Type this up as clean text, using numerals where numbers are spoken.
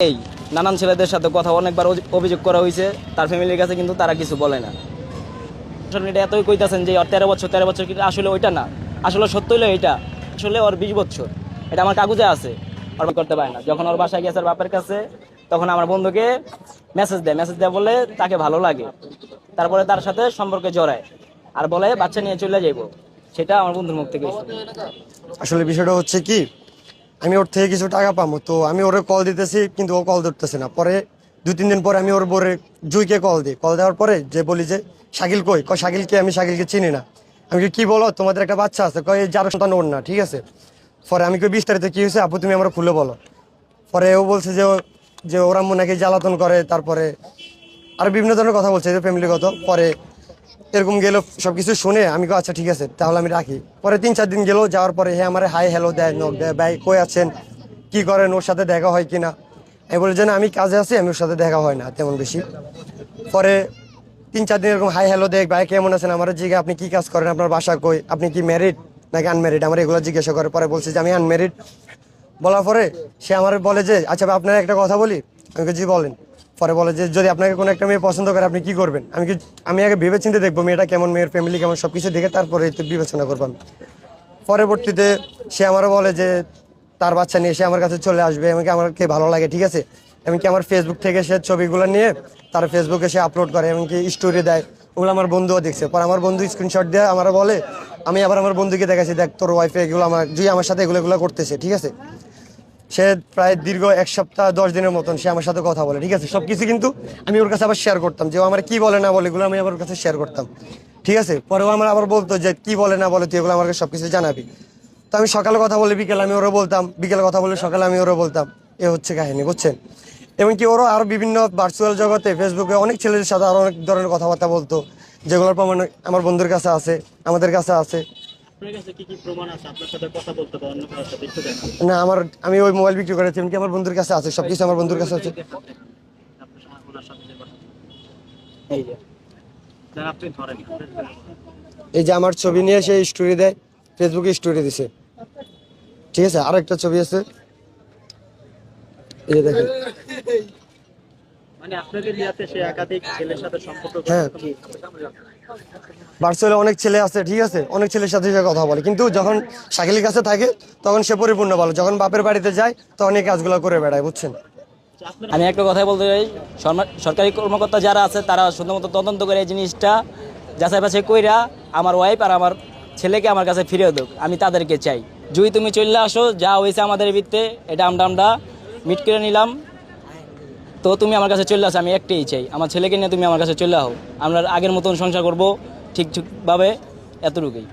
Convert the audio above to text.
এই নানান ছেলেদের সাথে কথা অনেকবার অভিযোগ করা হয়েছে, তার ফ্যামিলির কাছে কিন্তু তারা কিছু বলে না। সোশ্যাল মিডিয়া এতই কইতাছেন যে ওর 13 বছর কিন্তু আসলে ওইটা না, আসলে সত্য হইলো এইটা, আসলে ওর 20 বছর, এটা আমার কাগজে আছে। ওর করতে পারে না। যখন ওর বাসায় গেছে বাপের কাছে, তখন আমার বন্ধুকে মেসেজ দেয় বলে তাকে ভালো লাগে, তারপরে তার সাথে সম্পর্কে জড়ায় আর বলে বাচ্চা নিয়ে চলে যাইব। সেটা আমার বন্ধুর মুখ থেকে। আসলে বিষয়টা হচ্ছে কি, আমি ওর থেকে কিছু টাকা পাবো, তো আমি ওরে কল দিতেছি কিন্তু ও কল ধরতেছে না। পরে 2-3 দিন পরে আমি ওর বোরে জুইকে কল দিই। কল দেওয়ার পরে যে বলি যে শাকিল কই, শাকিলকে আমি শাকিলকে চিনি না। আমি কি বলো তোমাদের একটা বাচ্চা আছে, কয় যার সন্তান ওর না, ঠিক আছে। পরে আমি কই বিস্তারিত কি হয়েছে আপু তুমি আমার খুলে বলো। পরে ও বলছে যে ওর আম্মু নাকি জ্বালাতন করে, তারপরে আর বিভিন্ন ধরনের কথা বলছে যে ফ্যামিলিগত। পরে এরকম গেল সবকিছু শুনে আমি কো আচ্ছা ঠিক আছে তাহলে আমি রাখি। পরে 3-4 দিন গেল, যাওয়ার পরে হ্যাঁ আমার হাই হ্যালো দেয়, নক দেয়, ভাই কই আছেন, কি করেন, ওর সাথে দেখা হয় কিনা। আমি বলি যে না আমি কাজে আছি, আমি ওর সাথে দেখা হয় না তেমন বেশি। পরে 3-4 দিন এরকম হাই হ্যালো দেখ, ভাই কেমন আছেন, আমার জিজ্ঞাসা আপনি কি কাজ করেন, আপনার বাসা কই, আপনি কি ম্যারিড নাকি আনম্যারিড, আমার এগুলো জিজ্ঞাসা করে। পরে বলছে যে আমি আনম্যারিড। বলার পরে সে আমার বলে যে আচ্ছা ভাই আপনার একটা কথা বলি। আমি জি বলেন। পরে বলে যে যদি আপনাকে কোনো একটা মেয়ে পছন্দ করে আপনি কি করবেন। আমি আগে ভেবে চিন্তে দেখবো মেয়েটা কেমন, মেয়ের ফ্যামিলি কেমন, সব কিছু দেখে তারপরে বিবেচনা করবো আমি। পরবর্তীতে সে আমারও বলে যে তার বাচ্চা নিয়ে সে আমার কাছে চলে আসবে, আমাকে ভালো লাগে, ঠিক আছে। এমনকি আমার ফেসবুক থেকে সে ছবিগুলো নিয়ে তার ফেসবুকে সে আপলোড করে, এমনকি স্টোরি দেয়। ওগুলো আমার বন্ধুও দেখছে। পর আমার বন্ধু স্ক্রিনশট দিয়ে আমার বলে, আমি আবার আমার বন্ধুকে দেখাচ্ছি, দেখ তোর ওয়াইফে এগুলো আমার সাথে এগুলো করতেছে, ঠিক আছে। সে প্রায় দীর্ঘ 1 সপ্তাহ 10 দিনের মতন সে আমার সাথে কথা বলে, ঠিক আছে। সবকিছু কিন্তু আমি ওর কাছে আবার শেয়ার করতাম, যে ও আমার কি বলে না বলে এগুলো আমি আবার ওর কাছে শেয়ার করতাম, ঠিক আছে। পরেও আমার আবার বলতো যে কি বলে না বলে তুই এগুলো আমাকে সবকিছু জানাবি। তো আমি সকালে কথা বলে বিকেলে আমি ওরা বলতাম, বিকেলে কথা বলে সকালে আমি ওরা বলতাম। এ হচ্ছে কাহিনী, বুঝছেন। এমনকি ওরও আরো বিভিন্ন ভার্চুয়াল জগতে ফেসবুকে অনেক ছেলেদের সাথে আরো অনেক ধরনের কথাবার্তা বলতো, যেগুলোর প্রমাণ আমার বন্ধুর কাছে আছে, আমাদের কাছে আছে। না আমি ওই মোবাইল বিক্রি করেছি, এমনকি আমার বন্ধুর কাছে আছে, সবকিছু আমার বন্ধুর কাছে আছে। এই যে আমার ছবি নিয়ে সে স্টোরি দেয়, ফেসবুকে স্টোরি দিছে, ঠিক আছে। আরো একটা ছবি আছে, এই যে দেখেন। মানে আপনাদের বিয়াতে সে একাধিক ছেলের সাথে সম্পর্ক করে। হ্যাঁ, ভার্চুয়ালি অনেক ছেলে আছে, ঠিক আছে, অনেক ছেলের সাথে সে কথা বলে, কিন্তু যখন শাকিলের কাছে থাকে তখন সে পরিপূর্ণ ভালো, যখন বাপের বাড়িতে যায় তখন এই কাজগুলো করে বেড়ায়, বুঝছেন। আমি একটা কথাই বলতে চাই, সরকারি কর্মকর্তা যারা আছে তারা শুধুমাত্র তদন্ত করে এই জিনিসটা যাচাই বাছাই কইরা আমার ওয়াইফ আর আমার ছেলেকে আমার কাছে ফিরিয়ে দেক, আমি তাদেরকে চাই। জুই তুমি চলে আসো, যা হয়েছে আমাদের ভিত্তে এটা আমরা মিট করে নিলাম, তো তুমি আমার কাছে চলে আসো, আমি একটাই চাই, আমার ছেলেকে নিয়ে তুমি আমার কাছে চলে আসো, আমরা আগের মতন সংসার করবো ঠিকভাবে, এতটুকুই।